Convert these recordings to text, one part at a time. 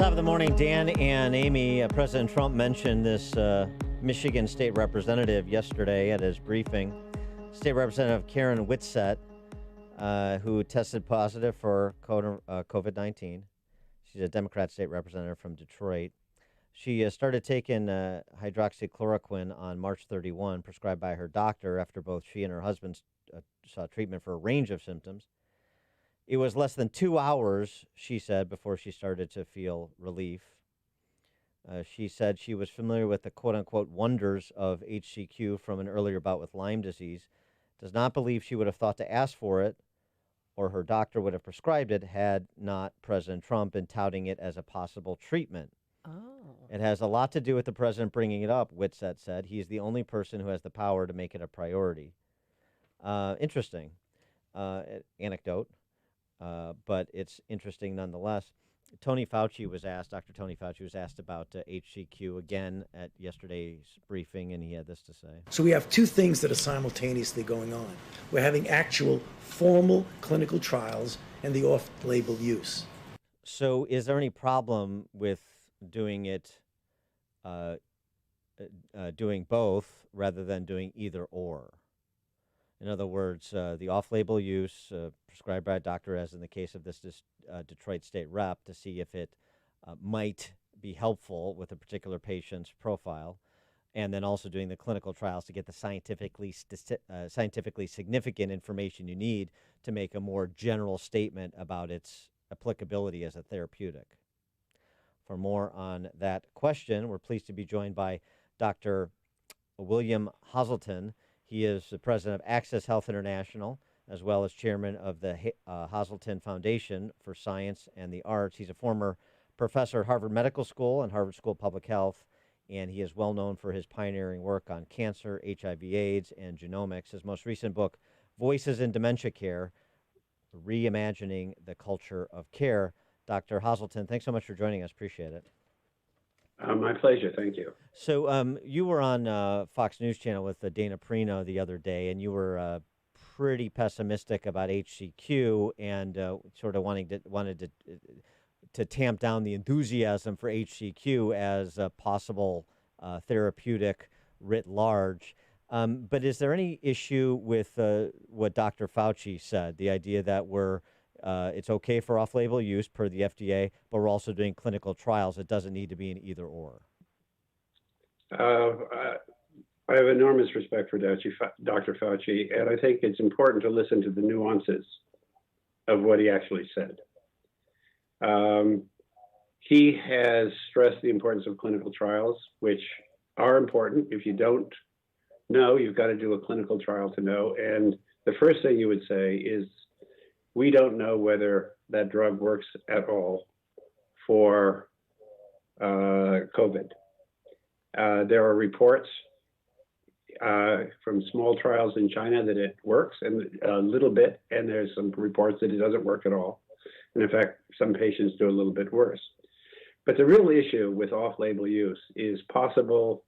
Top of the morning, Dan and Amy. President Trump mentioned this Michigan state representative yesterday at his briefing. State Representative Karen Whitsett, who tested positive for COVID-19. She's a Democrat state representative from Detroit. She started taking hydroxychloroquine on March 31, prescribed by her doctor after both she and her husband saw treatment for a range of symptoms. It was less than 2 hours, she said, before she started to feel relief. She said she was familiar with the quote-unquote wonders of HCQ from an earlier bout with Lyme disease, does not believe she would have thought to ask for it or her doctor would have prescribed it had not President Trump been touting it as a possible treatment. Oh. It has a lot to do with the president bringing it up, Whitsett said. He's the only person who has the power to make it a priority. Interesting anecdote. But it's interesting nonetheless. Dr. Tony Fauci was asked about HCQ again at yesterday's briefing, and he had this to say. So we have two things that are simultaneously going on. We're having actual formal clinical trials and the off-label use. So is there any problem with doing it, doing both rather than doing either or? In other words, the off-label use prescribed by a doctor, as in the case of this Detroit state rep, to see if it might be helpful with a particular patient's profile, and then also doing the clinical trials to get the scientifically significant information you need to make a more general statement about its applicability as a therapeutic. For more on that question, we're pleased to be joined by Dr. William Haseltine. He is the president of Access Health International, as well as chairman of the Haseltine Foundation for Science and the Arts. He's a former professor at Harvard Medical School and Harvard School of Public Health, and he is well known for his pioneering work on cancer, HIV/AIDS, and genomics. His most recent book, Voices in Dementia Care, Reimagining the Culture of Care. Dr. Haseltine, thanks so much for joining us. Appreciate it. My pleasure. Thank you. So you were on Fox News Channel with Dana Perino the other day, and you were pretty pessimistic about HCQ and sort of wanted to tamp down the enthusiasm for HCQ as a possible therapeutic writ large. But is there any issue with what Dr. Fauci said, the idea that it's okay for off-label use per the FDA, but we're also doing clinical trials? It doesn't need to be an either or. I have enormous respect for Dr. Fauci, and I think it's important to listen to the nuances of what he actually said. He has stressed the importance of clinical trials, which are important. If you don't know, you've got to do a clinical trial to know. And the first thing you would say is, we don't know whether that drug works at all for COVID. There are reports from small trials in China that it works and a little bit, and there's some reports that it doesn't work at all. And in fact, some patients do a little bit worse. But the real issue with off-label use is possible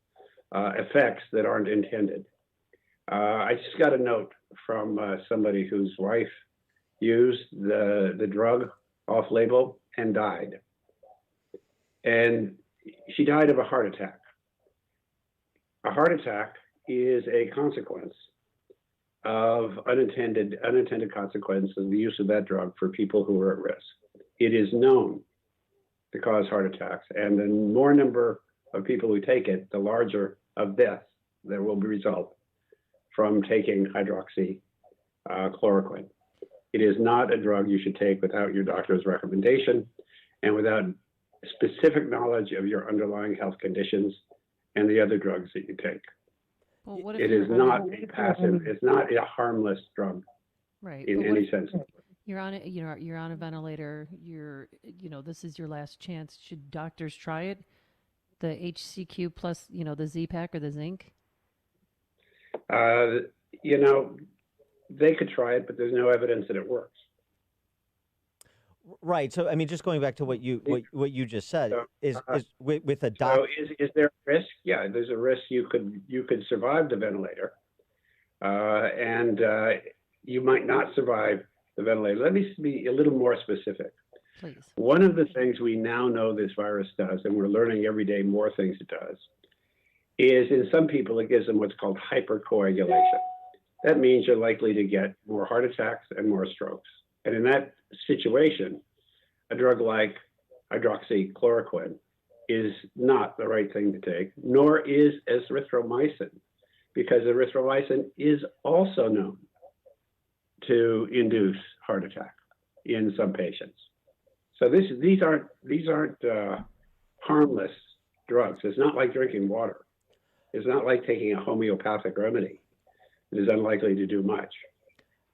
effects that aren't intended. I just got a note from somebody whose wife used the drug off-label and died. And she died of a heart attack. A heart attack is a consequence of unintended consequences of the use of that drug for people who are at risk. It is known to cause heart attacks, and the more number of people who take it, the larger of deaths there will be result from taking hydroxychloroquine. It is not a drug you should take without your doctor's recommendation and without specific knowledge of your underlying health conditions and the other drugs that you take. Well, what if It is not a passive, it's not a harmless drug, right in any sense. You're on it, you're on a ventilator, this is your last chance. Should doctors try it? The HCQ plus, the Z-Pak or the zinc? They could try it, but there's no evidence that it works. Right. So, I mean, just going back to what you just said, So, is with a doctor. So is there a risk? Yeah, there's a risk you could survive the ventilator, and you might not survive the ventilator. Let me be a little more specific. Please. One of the things we now know this virus does, and we're learning every day more things it does, is in some people it gives them what's called hypercoagulation. That means you're likely to get more heart attacks and more strokes. And in that situation, a drug like hydroxychloroquine is not the right thing to take, nor is erythromycin, because erythromycin is also known to induce heart attack in some patients. So these aren't harmless drugs. It's not like drinking water. It's not like taking a homeopathic remedy. It is unlikely to do much.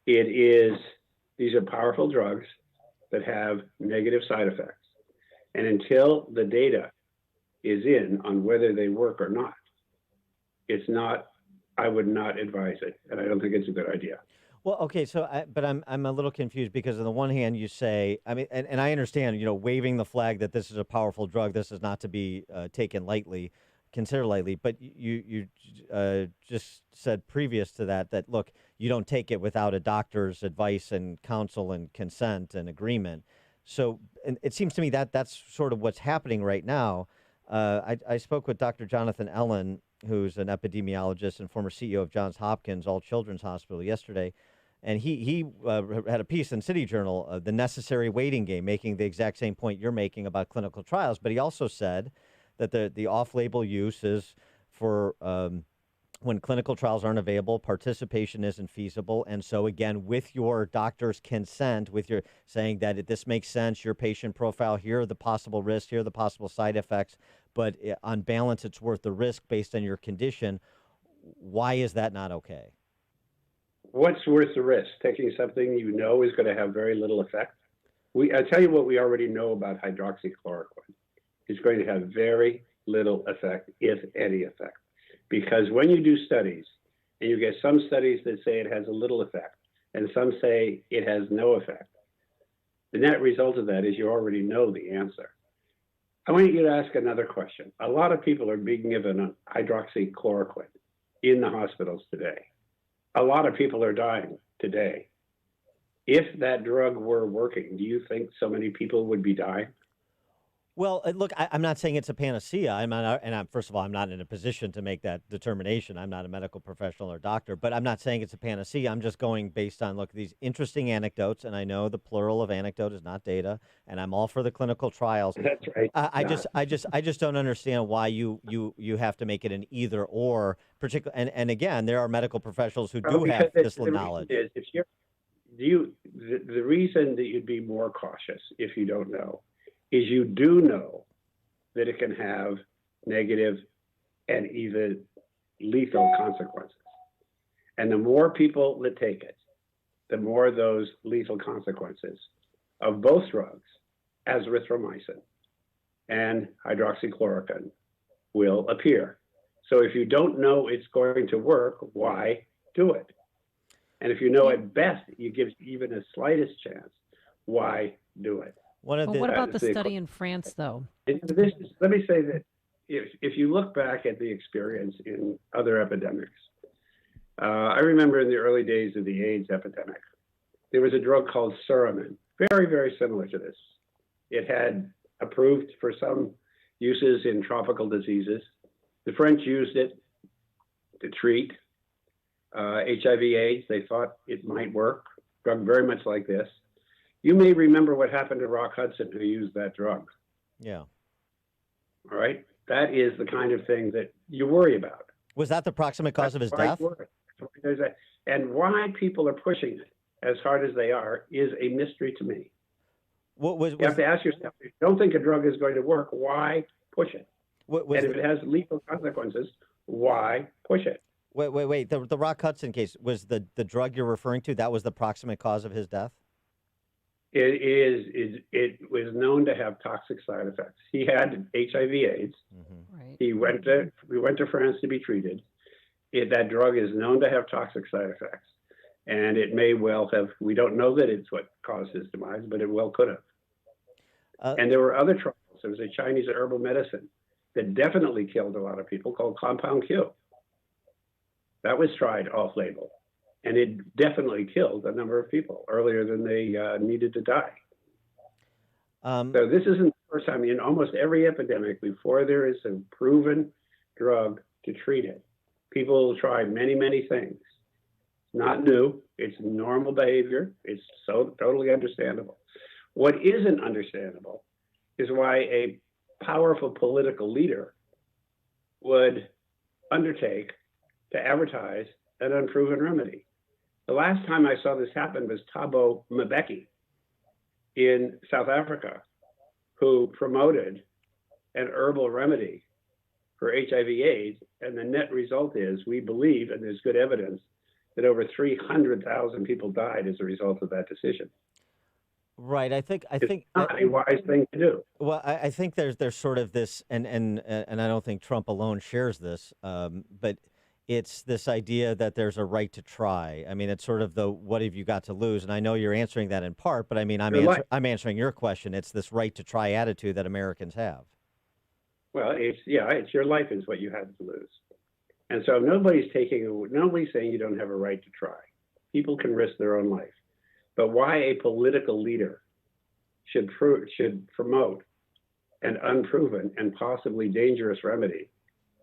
These are powerful drugs that have negative side effects. And until the data is in on whether they work or not, I would not advise it. And I don't think it's a good idea. Well, okay, but I'm a little confused because on the one hand you say, I mean, and I understand, waving the flag that this is a powerful drug, this is not to be taken lightly, considered lightly. But you just said previous to that look, you don't take it without a doctor's advice and counsel and consent and agreement. So, and it seems to me that that's sort of what's happening right now. I spoke with Dr. Jonathan Ellen, who's an epidemiologist and former CEO of Johns Hopkins All Children's Hospital yesterday. And he had a piece in City Journal, The Necessary Waiting Game, making the exact same point you're making about clinical trials. But he also said that the off-label use is for when clinical trials aren't available, participation isn't feasible. And so, again, with your doctor's consent, with your saying that this makes sense, your patient profile, here are the possible risks, here are the possible side effects, but on balance, it's worth the risk based on your condition. Why is that not okay? What's worth the risk? Taking something you know is going to have very little effect? I tell you what we already know about hydroxychloroquine. It's going to have very little effect, if any effect. Because when you do studies, and you get some studies that say it has a little effect, and some say it has no effect, the net result of that is you already know the answer. I want you to ask another question. A lot of people are being given hydroxychloroquine in the hospitals today. A lot of people are dying today. If that drug were working, do you think so many people would be dying? Well, look, I'm not saying it's a panacea. First of all, I'm not in a position to make that determination. I'm not a medical professional or doctor, but I'm not saying it's a panacea. I'm just going based on, look, these interesting anecdotes, and I know the plural of anecdote is not data, and I'm all for the clinical trials. That's right. I just don't understand why you have to make it an either or. And again, there are medical professionals who do have this knowledge. The reason that you'd be more cautious if you don't know is you do know that it can have negative and even lethal consequences. And the more people that take it, the more those lethal consequences of both drugs, azithromycin and hydroxychloroquine, will appear. So if you don't know it's going to work, why do it? And if you know at best you give even the slightest chance, why do it? What about the study in France, though? Let me say that if you look back at the experience in other epidemics, I remember in the early days of the AIDS epidemic, there was a drug called Suramin, very, very similar to this. It had approved for some uses in tropical diseases. The French used it to treat HIV/AIDS. They thought it might work, drug very much like this. You may remember what happened to Rock Hudson, who used that drug. Yeah. All right. That is the kind of thing that you worry about. Was that the proximate cause of his death? And why people are pushing it as hard as they are is a mystery to me. You have to ask yourself, if you don't think a drug is going to work, why push it? And if it has lethal consequences, why push it? Wait. The Rock Hudson case, was the drug you're referring to, that was the proximate cause of his death? It was known to have toxic side effects. He had HIV/AIDS. Mm-hmm. Right. We went to France to be treated. That drug is known to have toxic side effects, and it may well have. We don't know that it's what caused his demise, but it well could have. And there were other trials. There was a Chinese herbal medicine that definitely killed a lot of people called Compound Q. That was tried off-label. And it definitely killed a number of people earlier than they needed to die. Um, So this isn't the first time. In almost every epidemic, before there is a proven drug to treat it, people try many, many things. It's not new. It's normal behavior. It's so totally understandable. What isn't understandable is why a powerful political leader would undertake to advertise an unproven remedy. The last time I saw this happen was Thabo Mbeki in South Africa, who promoted an herbal remedy for HIV/AIDS, and the net result is we believe, and there's good evidence, that over 300,000 people died as a result of that decision. right. I It's think. not a wise thing to do. Well, I think there's sort of this, and I don't think Trump alone shares this, but it's this idea that there's a right to try. I mean, it's sort of the what have you got to lose? And I know you're answering that in part, but I mean, Your life. I'm answering your question. It's this right to try attitude that Americans have. Well, it's your life is what you have to lose. And so nobody's saying you don't have a right to try. People can risk their own life. But why a political leader should promote an unproven and possibly dangerous remedy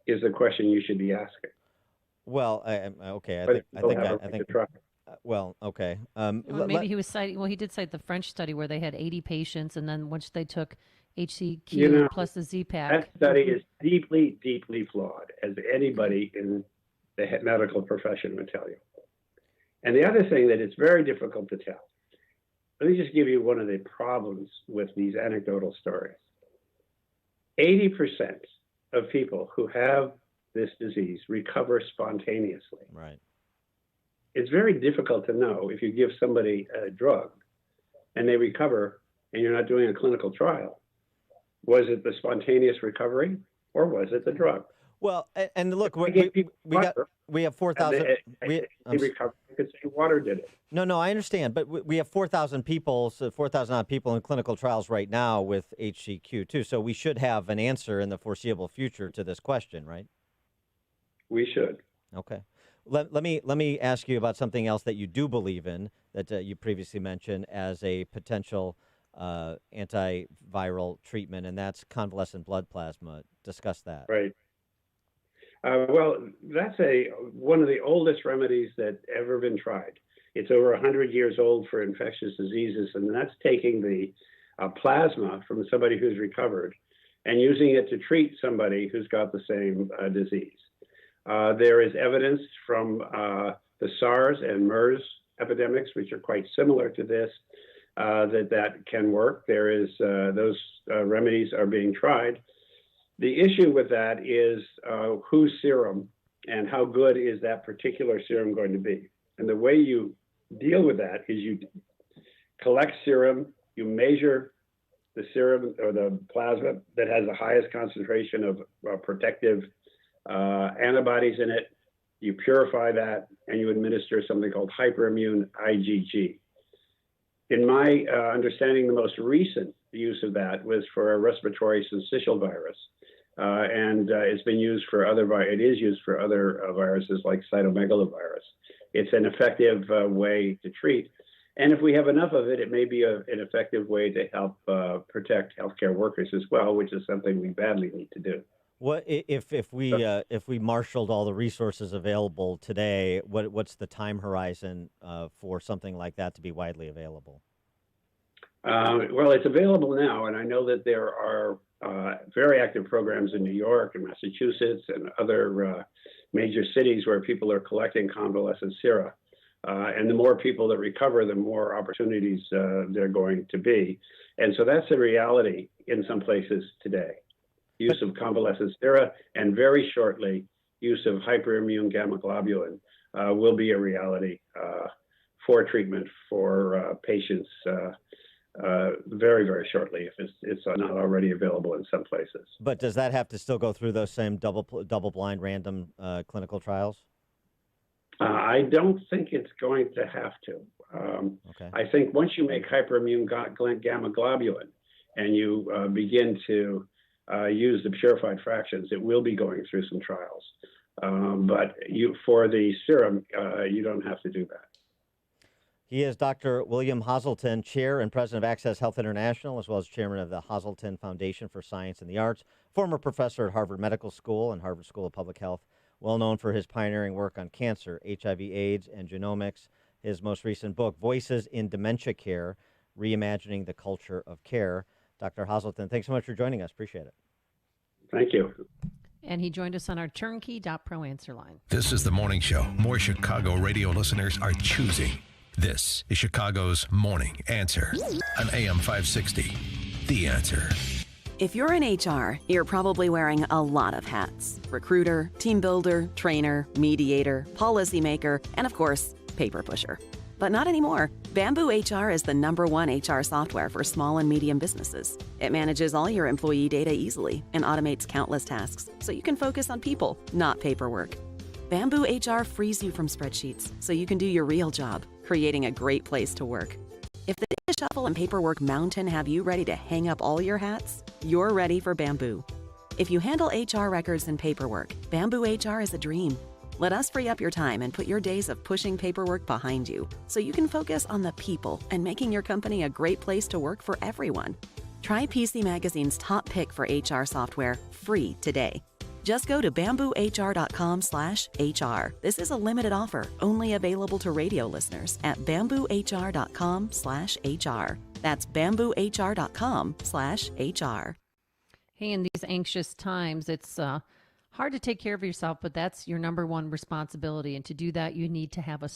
is the question you should be asking. Well, okay. But people have a right to try. Well, okay. Well, maybe he was citing, well, he did cite the French study where they had 80 patients, and then once they took HCQ plus the Z-Pack. That study is deeply, deeply flawed, as anybody in the medical profession would tell you. And the other thing that it's very difficult to tell, let me just give you one of the problems with these anecdotal stories. 80% of people who have this disease recover spontaneously. Right. It's very difficult to know if you give somebody a drug and they recover and you're not doing a clinical trial. Was it the spontaneous recovery or was it the drug? Well, and look, we have 4,000. They recovered. You could say water did it. No, I understand, but we have 4,000 people, so 4,000 odd people in clinical trials right now with HCQ too. So we should have an answer in the foreseeable future to this question, right? We should. Okay. Let me ask you about something else that you do believe in that you previously mentioned as a potential antiviral treatment, and that's convalescent blood plasma. Discuss that. Right. Well, that's one of the oldest remedies that ever been tried. It's over 100 years old for infectious diseases, and that's taking the plasma from somebody who's recovered and using it to treat somebody who's got the same disease. There is evidence from the SARS and MERS epidemics, which are quite similar to this, that can work. There is those remedies are being tried. The issue with that is whose serum and how good is that particular serum going to be. And the way you deal with that is you collect serum, you measure the serum or the plasma that has the highest concentration of protective antibodies in it. You purify that and you administer something called hyperimmune IgG. In my understanding, the most recent use of that was for a respiratory syncytial virus. And it's been used for it is used for other viruses like cytomegalovirus. It's an effective way to treat. And if we have enough of it, it may be an effective way to help protect healthcare workers as well, which is something we badly need to do. What if we marshaled all the resources available today? What's the time horizon for something like that to be widely available? Well, it's available now, and I know that there are very active programs in New York and Massachusetts and other major cities where people are collecting convalescent sera. And the more people that recover, the more opportunities there are going to be. And so that's a reality in some places today. Use of convalescent sera, and very shortly, use of hyperimmune gamma globulin will be a reality for treatment for patients very, very shortly, if it's not already available in some places. But does that have to still go through those same double-blind random clinical trials? I don't think it's going to have to. Okay. I think once you make hyperimmune gamma globulin and you begin to use the purified fractions, it will be going through some trials. But for the serum, you don't have to do that. He is Dr. William Haseltine, Chair and President of Access Health International, as well as Chairman of the Haseltine Foundation for Science and the Arts, former professor at Harvard Medical School and Harvard School of Public Health, well known for his pioneering work on cancer, HIV/AIDS, and genomics. His most recent book, Voices in Dementia Care, Reimagining the Culture of Care. Dr. Haseltine, thanks so much for joining us. Appreciate it. Thank you. And he joined us on our turnkey.pro answer line. This is the morning show more Chicago radio listeners are choosing. This is Chicago's Morning Answer on AM 560. The Answer. If you're in HR, you're probably wearing a lot of hats. Recruiter, team builder, trainer, mediator, policymaker, and of course, paper pusher. But not anymore. Bamboo HR is the #1 HR software for small and medium businesses. It manages all your employee data easily and automates countless tasks, so you can focus on people, not paperwork. Bamboo HR frees you from spreadsheets, so you can do your real job, creating a great place to work. If the data shuffle and paperwork mountain have you ready to hang up all your hats, you're ready for Bamboo. If you handle HR records and paperwork, Bamboo HR is a dream. Let us free up your time and put your days of pushing paperwork behind you, so you can focus on the people and making your company a great place to work for everyone. Try PC Magazine's top pick for HR software free today. Just go to bamboohr.com/HR. This is a limited offer, only available to radio listeners at bamboohr.com/HR. That's bamboohr.com/HR. Hey, in these anxious times, it's hard to take care of yourself, but that's your #1 responsibility. And to do that, you need to have a